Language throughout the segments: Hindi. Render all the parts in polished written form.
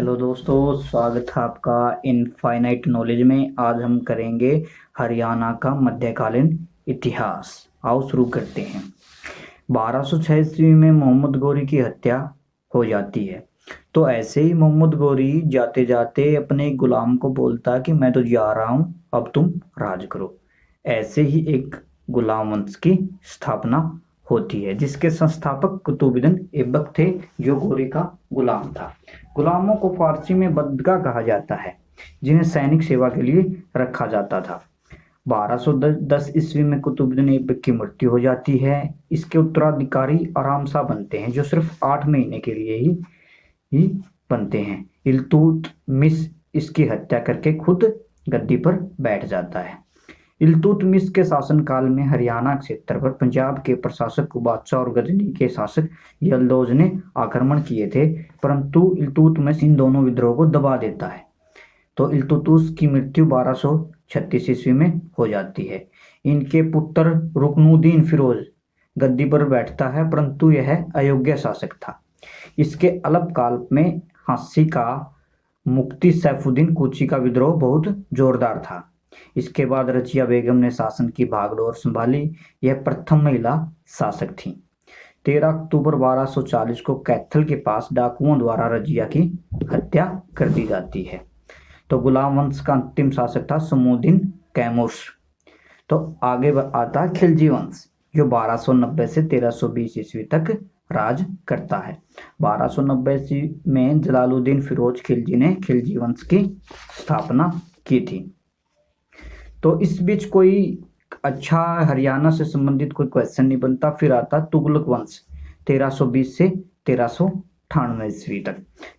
हेलो दोस्तों, स्वागत है आपका इनफाइनाइट नॉलेज में। आज हम करेंगे हरियाणा का मध्यकालीन इतिहास। आओ शुरू करते हैं। 1206 ईस्वी में मोहम्मद गौरी की हत्या हो जाती है। तो ऐसे ही मोहम्मद गौरी जाते जाते अपने गुलाम को बोलता है कि मैं तो जा रहा हूँ, अब तुम राज करो। ऐसे ही एक गुलाम वंश की स्थापना होती है, जिसके संस्थापक कुतुबुद्दीन ऐबक थे, जो गौरी का गुलाम था। गुलामों को फारसी में बदगा कहा जाता है, जिन्हें सैनिक सेवा के लिए रखा जाता था। 1210 ईस्वी में कुतुबुद्दीन ऐबक की मृत्यु हो जाती है। इसके उत्तराधिकारी आराम शाह बनते हैं, जो सिर्फ 8 महीने के लिए ही बनते हैं। इल्तुतमिश इसकी हत्या करके खुद गद्दी पर बैठ जाता है। इल्तुतमिश के शासनकाल में हरियाणा क्षेत्र पर पंजाब के प्रशासक कुबादशाह और गजनी के शासक यल्दौज ने आक्रमण किए थे, परंतु इल्तुतमिश इन दोनों विद्रोह को दबा देता है। तो इल्तुतमिश की मृत्यु 1236 ईस्वी में हो जाती है। इनके पुत्र रुकनुद्दीन फिरोज गद्दी पर बैठता है, परंतु यह अयोग्य शासक था। इसके अल्पकाल में हांसी का मुफ्ती सैफुद्दीन कोची का विद्रोह बहुत जोरदार था। इसके बाद रजिया बेगम ने शासन की भागडोर संभाली। यह प्रथम महिला शासक थी। 13 अक्टूबर 1240 को कैथल के पास डाकुओं द्वारा रजिया की हत्या कर दी जाती है। तो गुलाम वंश का अंतिम शासक था समूद्दीन कैमूर। तो आगे आता है खिलजी वंश, जो 1290 से 1320 ईस्वी तक राज करता है। 1290 ईस्वी में जलालुद्दीन फिरोज खिलजी ने खिलजी वंश की स्थापना की थी। तो इस बीच कोई अच्छा हरियाणा से संबंधित कोई क्वेश्चन नहीं बनता। फिर आता तुगलक वंश 1320 से 1398 ईस्वी तक।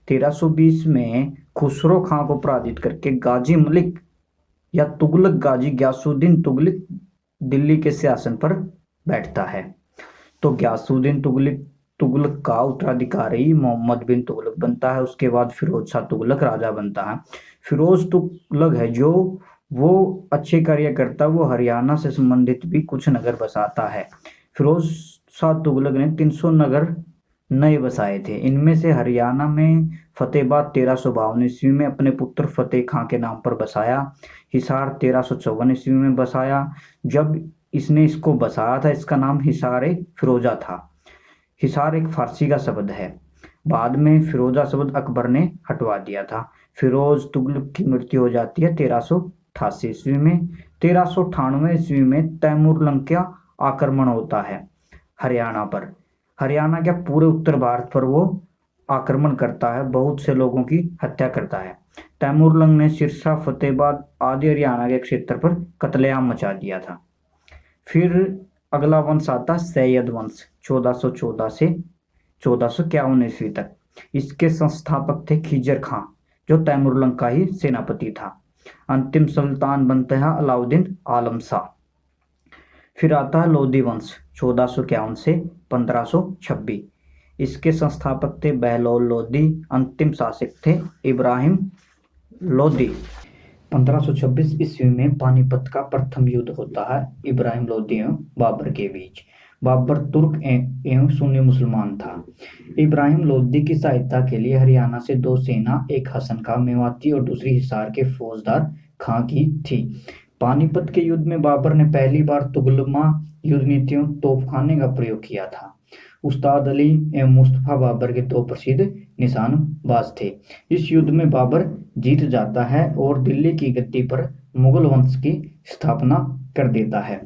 1320 में खुसरो खां को पराजित करके गाजी मलिक या तुगलक गाजी गयासुद्दीन तुगलक दिल्ली के सिंहासन पर बैठता है। तो गयासुद्दीन तुगलक का उत्तराधिकारी मोहम्मद बिन तुगलक बनता है। उसके बाद फिरोज शाह तुगलक राजा बनता है। फिरोज तुगलक है जो वो अच्छे कार्य करता, वो हरियाणा से संबंधित भी कुछ नगर बसाता है। फिरोज शाह तुगलक ने 300 नगर नए बसाए थे। इनमें से हरियाणा में फतेहाबाद 1352 ईस्वी में अपने पुत्र फतेह खां के नाम पर बसाया। हिसार 1354 ईस्वी में बसाया। जब इसने इसको बसाया था, इसका नाम हिसार फिरोजा था। हिसार एक फारसी का शब्द है। बाद में फिरोजा शब्द अकबर ने हटवा दिया था। फिरोज तुगलक की मृत्यु हो जाती है 1388 ईस्वी में। 1398 ईस्वी में तैमूरलंग का आक्रमण होता है हरियाणा पर। हरियाणा के पूरे उत्तर भारत पर वो आक्रमण करता है, बहुत से लोगों की हत्या करता है। तैमूरलंग ने सिरसा, फतेहाबाद आदि हरियाणा के क्षेत्र पर कत्लेआम मचा दिया था। फिर अगला वंश आता सैयद वंश 1414 से 1451 ईस्वी तक। इसके संस्थापक थे खिजर खां, जो तैमूरलंग का ही सेनापति था। अंतिम सुल्तान बनते हैं अलाउद्दीन आलम शाह। फिर आता है लोधी वंश 1451 से 1526। इसके संस्थापक थे बहलोल लोधी। अंतिम शासक थे इब्राहिम लोधी। 1526 ईस्वी में पानीपत का प्रथम युद्ध होता है इब्राहिम लोधी एवं बाबर के बीच। बाबर तुर्क एवं सुन्नी मुसलमान था। इब्राहिम लोधी की सहायता के लिए हरियाणा से 2 सेना, एक हसन खां मेवाती और दूसरी हिसार के फौजदार खां की थी। पानीपत के युद्ध में बाबर ने पहली बार तुगलमा युद्ध नीतियों तोपखाने का प्रयोग किया था। उस्ताद अली एवं मुस्तफा बाबर के 2 प्रसिद्ध निशानबाज थे। इस युद्ध में बाबर जीत जाता है और दिल्ली की गद्दी पर मुगल वंश की स्थापना कर देता है।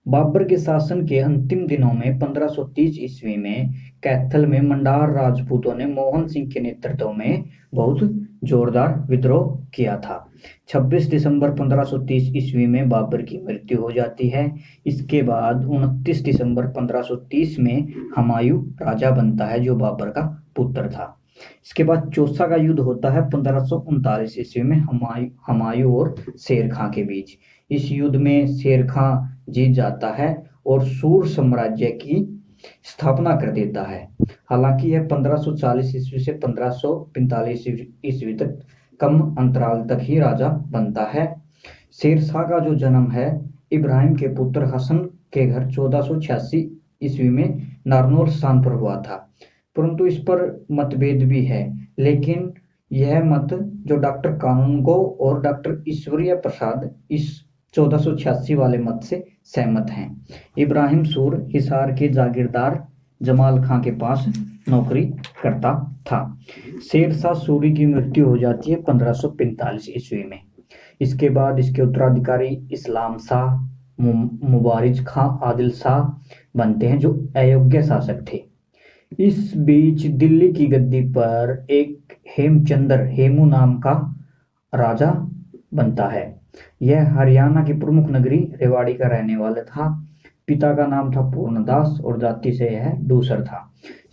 बाबर के शासन के अंतिम दिनों में 1530 ईस्वी में कैथल में मंडार राजपूतों ने मोहन सिंह के नेतृत्व में बहुत जोरदार विद्रोह किया था। 26 दिसंबर 1530 ईस्वी में बाबर की मृत्यु हो जाती है। इसके बाद 29 दिसंबर 1530 में हुमायूं राजा बनता है, जो बाबर का पुत्र था। इसके बाद चौसा का युद्ध होता है 1539 ईस्वी में हुमायूं और शेर खां के बीच। इस युद्ध में शेर खां जीत जाता है और सूर साम्राज्य की स्थापना कर देता है। हालांकि यह 1540 ईस्वी से 1545 ईस्वी तक कम अंतराल तक ही राजा बनता है। शेर शाह का जो जन्म है इब्राहिम के पुत्र हसन के घर 1486 ईस्वी में नारनौल स्थान पर हुआ था, परंतु इस पर मतभेद भी है। लेकिन यह मत जो डॉक्टर कानूनगो और डॉक्टर ईश्वरीय प्रसाद इस 1486 वाले मत से सहमत हैं। इब्राहिम सूर हिसार के जागीरदार जमाल खां के पास नौकरी करता था। शेरशाह सूरी की मृत्यु हो जाती है 1545 ईस्वी में। इसके बाद इसके उत्तराधिकारी इस्लाम शाह, मुबारिज खां, आदिल शाह बनते हैं जो अयोग्य शासक थे। इस बीच दिल्ली की गद्दी पर एक हेमचंद्र हेमू नाम का राजा बनता है। यह हरियाणा की प्रमुख नगरी रेवाड़ी का रहने वाला था। पिता का नाम था पूर्णदास और जाति से यह दूसर था।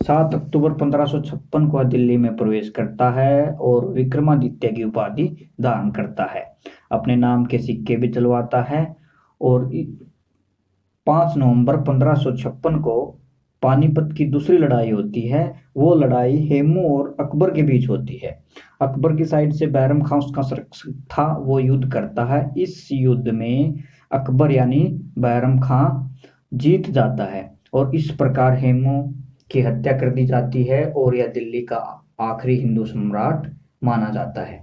7 अक्टूबर 1556 को दिल्ली में प्रवेश करता है और विक्रमादित्य की उपाधि धारण करता है। अपने नाम के सिक्के भी चलवाता है और 5 नवंबर 1556 को पानीपत की दूसरी लड़ाई होती है। वो लड़ाई हेमू और अकबर के बीच होती है। अकबर की साइड से बैरम खान उसका संरक्षक था, वो युद्ध करता है। इस युद्ध में अकबर यानी बैरम खान जीत जाता है और इस प्रकार हेमू की हत्या कर दी जाती है और यह दिल्ली का आखिरी हिंदू सम्राट माना जाता है।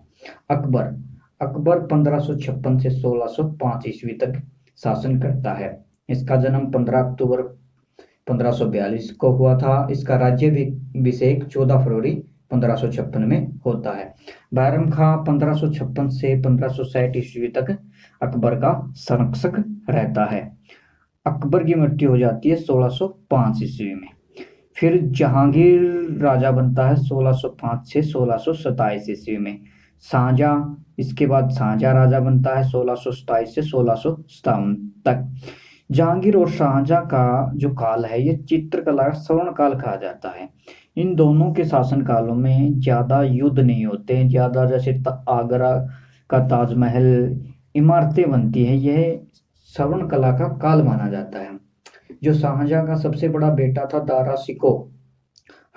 अकबर 1556 से 1605 ईस्वी तक शासन करता है। इसका जन्म 15 अक्टूबर 1542 को हुआ था। इसका राज्याभिषेक 14 फरवरी 1556 में होता है। बैरम खां 1556 से 1560 ईस्वी तक अकबर का संरक्षक रहता है। अकबर की मृत्यु हो जाती है 1605 ईस्वी में। फिर जहांगीर राजा बनता है 1605 से 1627 ईस्वी में। शाहजहां इसके बाद शाहजहां राजा बनता है 1627 से 1657 तक। जहांगीर और शाहजहां का जो काल है ये चित्रकला स्वर्ण काल कहा जाता है। इन दोनों के शासन कालों में ज्यादा युद्ध नहीं होते, ज्यादा जैसे आगरा का ताजमहल इमारतें बनती है, यह स्वर्ण कला का काल माना जाता है। जो शाहजहां का सबसे बड़ा बेटा था दारा शिकोह,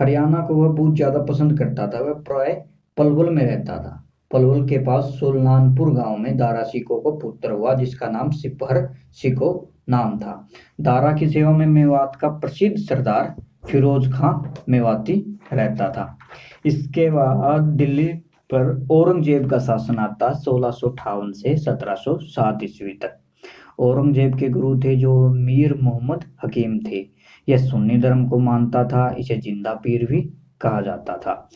हरियाणा को वह बहुत ज्यादा पसंद करता था। वह प्राय पलवल में रहता था। पलवल के पास सुल्तानपुर गांव में दारा शिकोह को पुत्र हुआ जिसका नाम सिपहर शिकोह नाम था। दारा की सेवा में मेवात का प्रसिद्ध सरदार फिरोज खां मेवाती रहता था। इसके बाद दिल्ली पर औरंगजेब का शासन आता 1658 से 1707 ईस्वी तक। औरंगजेब के गुरु थे जो मीर मोहम्मद हकीम थे। यह सुन्नी धर्म को मानता था। इसे जिंदा पीर भी कहा जाता था।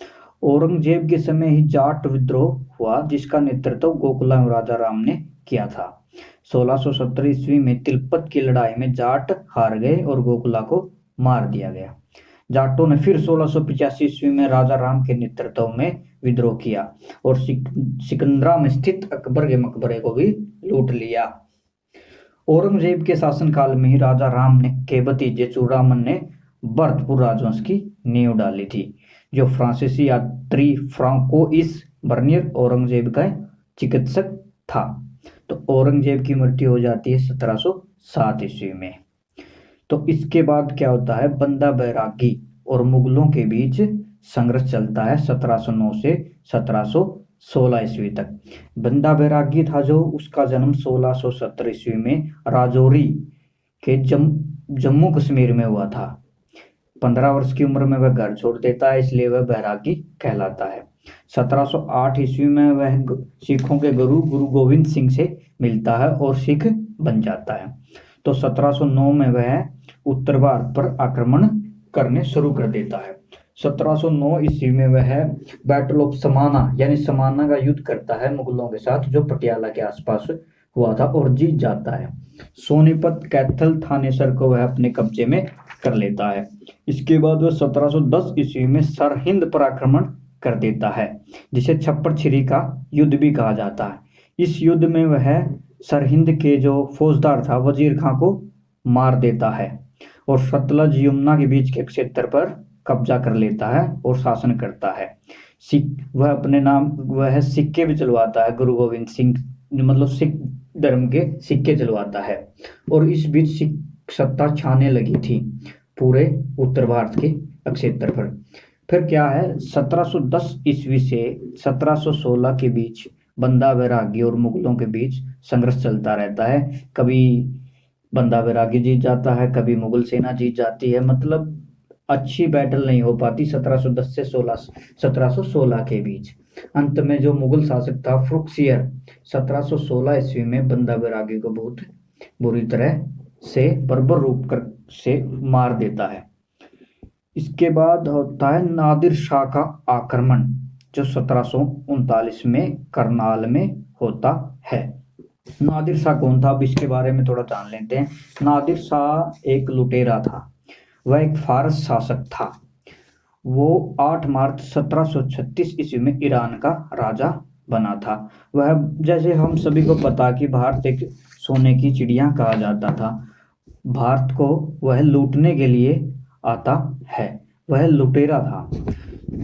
औरंगजेब के समय ही जाट विद्रोह हुआ जिसका नेतृत्व गोकुला राजा राम ने किया था। 1617 ईस्वी में तिलपत की लड़ाई में जाट हार गए और गोकुला को मार दिया गया। जाटों ने फिर 1685 ईस्वी में राजा राम के नेतृत्व में विद्रोह किया और सिकंदरा में स्थित अकबर के मकबरे को भी लूट लिया। औरंगजेब के शासनकाल में ही राजा राम ने के भतीजे चूड़ामन ने भरतपुर राजवंश की नींव डाली थी। जो फ्रांसीसी यात्री फ्रांकोइस बर्नियर औरंगजेब का चिकित्सक था। तो औरंगजेब की मृत्यु हो जाती है 1707 ईस्वी में। तो इसके बाद क्या होता है, बंदा बैरागी और मुगलों के बीच संघर्ष चलता है 1709 से 1716 ईस्वी तक। बंदा बैरागी था जो उसका जन्म 1670 ईस्वी में राजौरी के जम्मू कश्मीर में हुआ था। 15 वर्ष की उम्र में वह घर छोड़ देता है, इसलिए वह बैरागी कहलाता है। 1708 ईस्वी में वह सिखों के गुरु गोविंद सिंह से मिलता है और सिख बन जाता है। तो 1709 में वह उत्तर भारत पर आक्रमण करने शुरू कर देता है। 1709 ईस्वी में वह बैटल ऑफ समाना यानी समाना का युद्ध करता है मुगलों के साथ जो पटियाला के आसपास हुआ था और जीत जाता है। सोनीपत, कैथल, थानेसर को वह अपने कब्जे में कर लेता है। इसके बाद वह 1710 ईस्वी में सरहिंद पर आक्रमण कर देता है जिसे छप्पर छिरी का युद्ध भी कहा जाता है। इस युद्ध में वह सरहिंद के जो फौजदार था वजीर खां को मार देता है और सतलज यमुना के बीच के क्षेत्र पर कब्जा कर लेता है और शासन करता है। वह अपने नाम वह सिक्के भी चलवाता है, गुरु गोविंद सिंह मतलब सिख धर्म के सिक्के चलवाता है और इस बीच सिख सत्ता छाने लगी थी पूरे उत्तर भारत के क्षेत्र पर। फिर क्या है, 1710 ईस्वी से 1716 के बीच बंदा बैरागी और मुगलों के बीच संघर्ष चलता रहता है। कभी बंदा बैरागी जीत जाता है, कभी मुगल सेना जीत जाती है, मतलब अच्छी बैटल नहीं हो पाती 1710 से 1716 के बीच। अंत में जो मुगल शासक था फ्रुखसियर 1716 ईस्वी में बंदा बैरागी को बहुत बुरी तरह से बर्बर रूप कर से मार देता है। इसके बाद होता है नादिर शाह का आक्रमण, जो 1739 में करनाल में होता है। नादिर शाह कौन था, अब इसके बारे में थोड़ा जान लेते हैं। नादिर शाह एक लुटेरा था, वह एक फारस शासक था। वो 8 मार्च 1736 ईस्वी में ईरान का राजा बना था। वह, जैसे हम सभी को पता कि भारत एक सोने की चिड़िया कहा जाता था, भारत को वह लूटने के लिए आता है, वह लुटेरा था,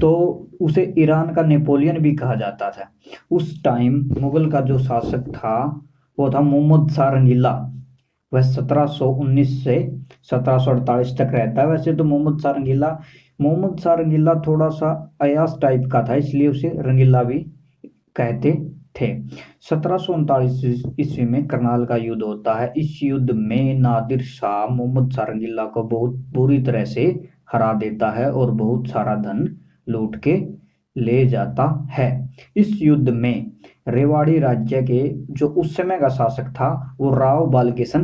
तो उसे ईरान का नेपोलियन भी कहा जाता था। उस टाइम मुगल का जो शासक था वो था मोहम्मद शाह रंगीला। वह 1719 से 1748 तक रहता है। वैसे तो मोहम्मद शाह रंगीला थोड़ा सा अयास टाइप का था, इसलिए उसे रंगीला भी कहते थे। 1739 ईस्वी में करनाल का युद्ध होता है। इस युद्ध में नादिर शाह मोहम्मद शाह रंगीला को बहुत बुरी तरह से हरा देता है और बहुत सारा धन लूट के ले जाता है। इस युद्ध में रेवाड़ी राज्य के जो उस समय का शासक था वो राव बालकिशन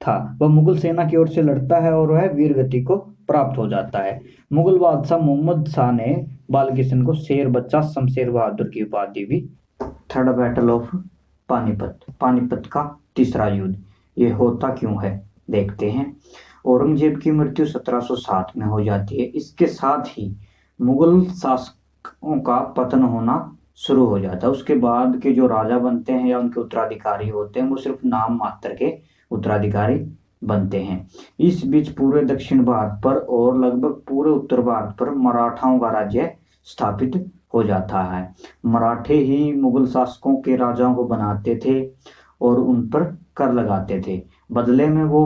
था। वह मुगल सेना की ओर से लड़ता है और वह वीर गति को प्राप्त हो जाता है। मुगल बादशाह मोहम्मद शाह ने बालकिशन को शेर बच्चा शमशेर बहादुर की उपाधि भी। थर्ड बैटल ऑफ पानीपत का तीसरा युद्ध, ये होता क्यों है देखते हैं। औरंगजेब की मृत्यु 1707 में हो जाती है। इसके साथ ही मुगल शासकों का पतन होना शुरू हो जाता है। उसके बाद के जो राजा बनते हैं या उनके उत्तराधिकारी होते हैं वो सिर्फ नाम मात्र के उत्तराधिकारी बनते हैं। इस बीच पूरे दक्षिण भारत पर और लगभग पूरे उत्तर भारत पर मराठाओं का राज्य स्थापित हो जाता है। मराठे ही मुगल शासकों के राजाओं को बनाते थे और उन पर कर लगाते थे। बदले में वो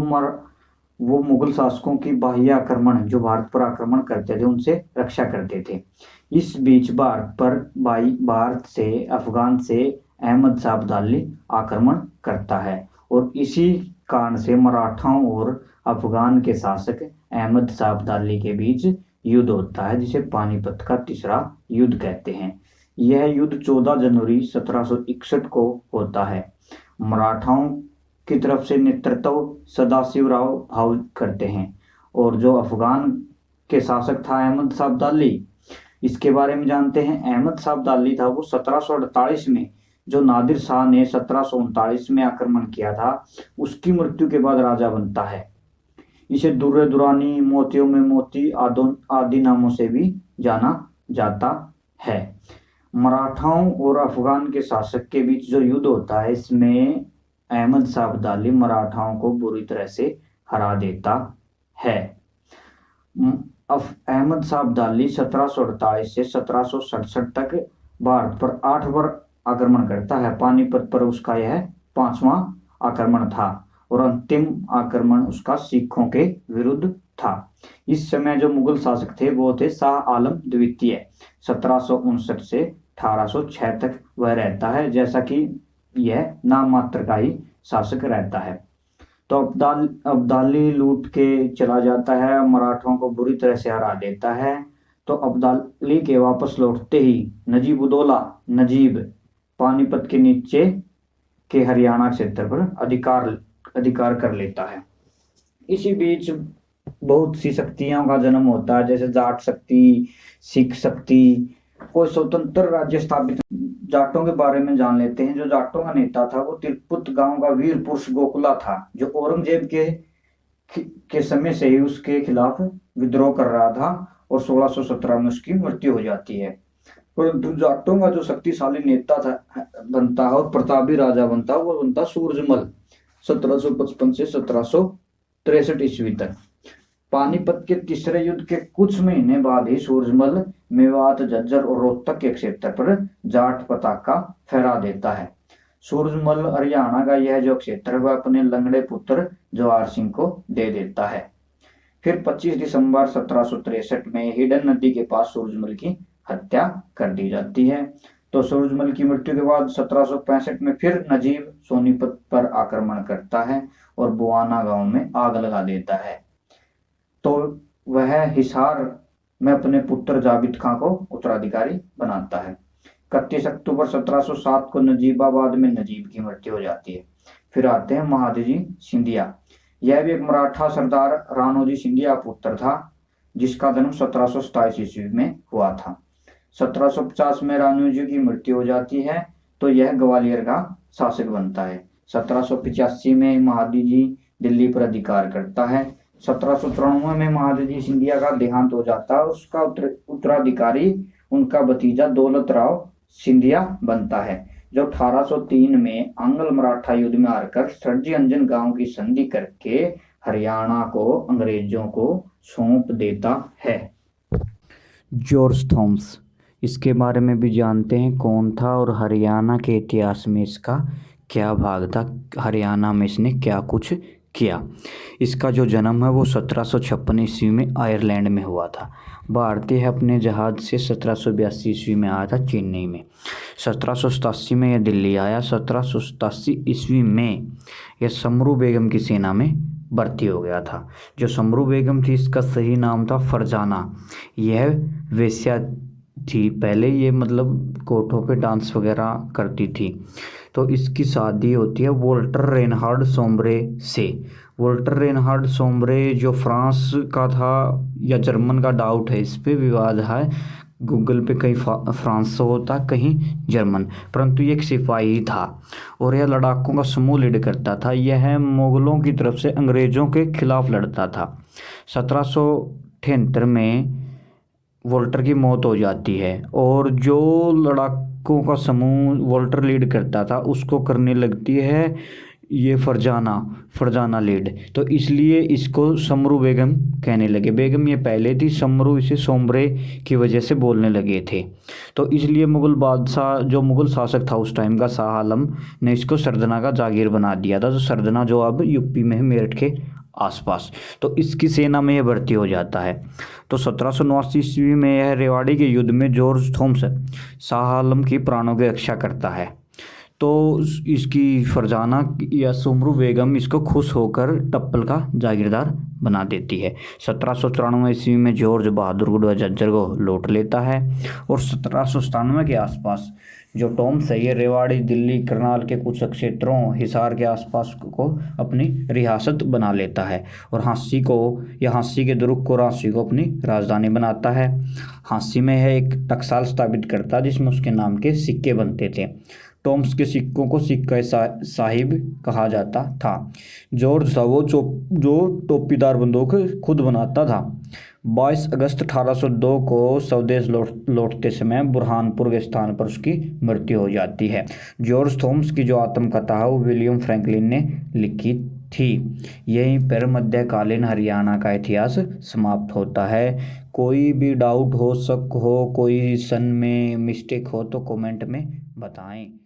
मुगल शासकों की बाह्य आक्रमण, जो भारत पर आक्रमण करते थे, उनसे रक्षा करते थे। इस बीच भारत से अफगान से अहमद शाह अब्दाली आक्रमण करता है और इसी कारण से मराठाओं और अफगान के शासक अहमद शाह अब्दाली के बीच युद्ध होता है, जिसे पानीपत का तीसरा युद्ध कहते हैं। यह युद्ध 14 जनवरी 1761 को होता है। मराठाओं की तरफ से नेतृत्व सदाशिवराव भाऊ करते हैं और जो अफगान के शासक था अहमद शाह अब्दाली, इसके बारे में जानते हैं। अहमद शाह अब्दाली था वो 1748 में, जो नादिर शाह ने 1739 में आक्रमण किया था, उसकी मृत्यु के बाद राजा बनता है। इसे दुर्रे दुरानी, मोतियों में मोती आदि नामों से भी जाना जाता है। मराठाओं और अफगान के शासक के बीच जो युद्ध होता है, इसमें अहमद शाह अब्दाली मराठाओं को बुरी तरह से हरा देता है। अहमद शाह अब्दाली 1748 से 1767 तक भारत पर 8 बार आक्रमण करता है। पानीपत पर उसका यह 5वां आक्रमण था और अंतिम आक्रमण उसका सिखों के विरुद्ध था। इस समय जो मुगल शासक थे वो थे शाह आलम द्वितीय। 1759 से 1806 तक वह रहता है, जैसा कि यह नाम मात्र का ही शासक रहता है। तो अब्दाली लूट के चला जाता है, मराठों को बुरी तरह से हरा देता है। तो अब्दाली के वापस लौटते ही नजीब पानीपत के नीचे के हरियाणा क्षेत्र पर अधिकार कर लेता है। इसी बीच बहुत सी शक्तियों का जन्म होता है, जैसे जाट शक्ति, सिख शक्ति, कोई स्वतंत्र राज्य स्थापित। जाटों के बारे में जान लेते हैं। जो जाटों का नेता था वो तिरपुत गांव का वीर पुरुष गोकुला था, जो औरंगजेब के समय से ही उसके खिलाफ विद्रोह कर रहा था और 1617 में उसकी मृत्यु हो जाती है। परंतु जाटों का जो शक्तिशाली नेता बनता है और प्रतापी राजा बनता है वो बनता सूरजमल 1755 से 1763 ईस्वी तक। पानीपत के तीसरे युद्ध के कुछ महीने बाद ही सूरजमल मेवात, झज्जर और रोहतक के क्षेत्र पर जाट पताका फहरा देता है। सूरजमल हरियाणा का यह जो क्षेत्र वह अपने लंगड़े पुत्र जवाहर सिंह को दे देता है। फिर 25 दिसंबर 1763 में हिडन नदी के पास सूरजमल की हत्या कर दी जाती है। तो सूरजमल की मृत्यु के बाद 1765 में फिर नजीब सोनीपत पर आक्रमण करता है और बुआना गांव में आग लगा देता है। तो वह हिसार में अपने पुत्र जाबित खां को उत्तराधिकारी बनाता है। 31 अक्टूबर 1707 को नजीबाबाद में नजीब की मृत्यु हो जाती है। फिर आते हैं महादजी सिंधिया। यह भी एक मराठा सरदार राणोजी सिंधिया पुत्र था, जिसका जन्म 1727 ईस्वी में हुआ था। 1750 में राणोजी की मृत्यु हो जाती है, तो यह ग्वालियर का शासक बनता है। 1785 में महादजी दिल्ली पर अधिकार करता है। 1794 में महादजी सिंधिया का देहांत हो जाता है। उसका उत्तराधिकारी उनका भतीजा दौलत राव सिंधिया बनता है, जो 1803 में आंग्ल मराठा युद्ध में हारकर सरजी अंजन गांव की संधि करके हरियाणा को अंग्रेजों को सौंप देता है। जॉर्ज थॉमस, इसके बारे में भी जानते हैं कौन था और हरियाणा के इतिहास में इसका क्या भाग था, हरियाणा में इसने क्या कुछ किया। इसका जो जन्म है वो 1756 ईस्वी में आयरलैंड में हुआ था। भारतीय अपने जहाज से 1782 ईस्वी में आया था चेन्नई में। 1787 में यह दिल्ली आया। 1787 ईस्वी में यह समरू बेगम की सेना में भर्ती हो गया था। जो समरू बेगम थी, इसका सही नाम था फरजाना। यह वेश्या थी पहले, ये मतलब कोठों पे डांस वगैरह करती थी। तो इसकी शादी होती है वोल्टर रेनहार्ड सोम्ब्रे से। वोल्टर रेनहार्ड सोम्ब्रे जो फ्रांस का था या जर्मन का डाउट है, इस पे विवाद है। गूगल पे कहीं फ्रांस से होता, कहीं जर्मन, परंतु ये एक सिपाही था और यह लड़ाकों का समूह लीड करता था। यह मुगलों की तरफ से अंग्रेजों के खिलाफ लड़ता था। 1773 में वोल्टर की मौत हो जाती है और जो लड़ाकों का समूह वोल्टर लीड करता था उसको करने लगती है ये फरजाना लीड। तो इसलिए इसको समरू बेगम कहने लगे। बेगम ये पहले थी, समरू इसे सोम्ब्रे की वजह से बोलने लगे थे। तो इसलिए मुगल बादशाह, जो मुगल शासक था उस टाइम का, शाह आलम ने इसको सरदना का जागीर बना दिया था। जो सरदना जो अब यूपी में है, मेरठ के आसपास। तो इसकी सेना में यह भर्ती हो जाता है। तो 1789 ईस्वी में यह रेवाड़ी के युद्ध में जॉर्ज थॉमस शाह आलम की प्राणों की रक्षा करता है। तो इसकी फरजाना या सुमरू बेगम इसको खुश होकर टप्पल का जागीरदार बना देती है। 1794 ईस्वी में जॉर्ज बहादुर गुड़वा झज्जर को लौट लेता है और 1797 के आसपास जो टॉमस है ये रेवाड़ी, दिल्ली, करनाल के कुछ क्षेत्रों, हिसार के आसपास को अपनी रियासत बना लेता है और हाँसी के दुर्ग को रांची को अपनी राजधानी बनाता है। हाँसी में है एक टकसाल स्थापित करता है जिसमें उसके नाम के सिक्के बनते थे। टॉम्स के सिक्कों को सिक्का साहिब कहा जाता था। जॉर्ज था वो जो टोपीदार बंदूक खुद बनाता था। 22 अगस्त 1802 को स्वदेश लौटते समय बुरहानपुर के स्थान पर उसकी मृत्यु हो जाती है। जॉर्ज थॉमस की जो आत्मकथा है वो विलियम फ्रैंकलिन ने लिखी थी। यहीं पर मध्यकालीन हरियाणा का इतिहास समाप्त होता है। कोई भी डाउट हो, शक हो, कोई सन में मिस्टेक हो तो कमेंट में बताएं।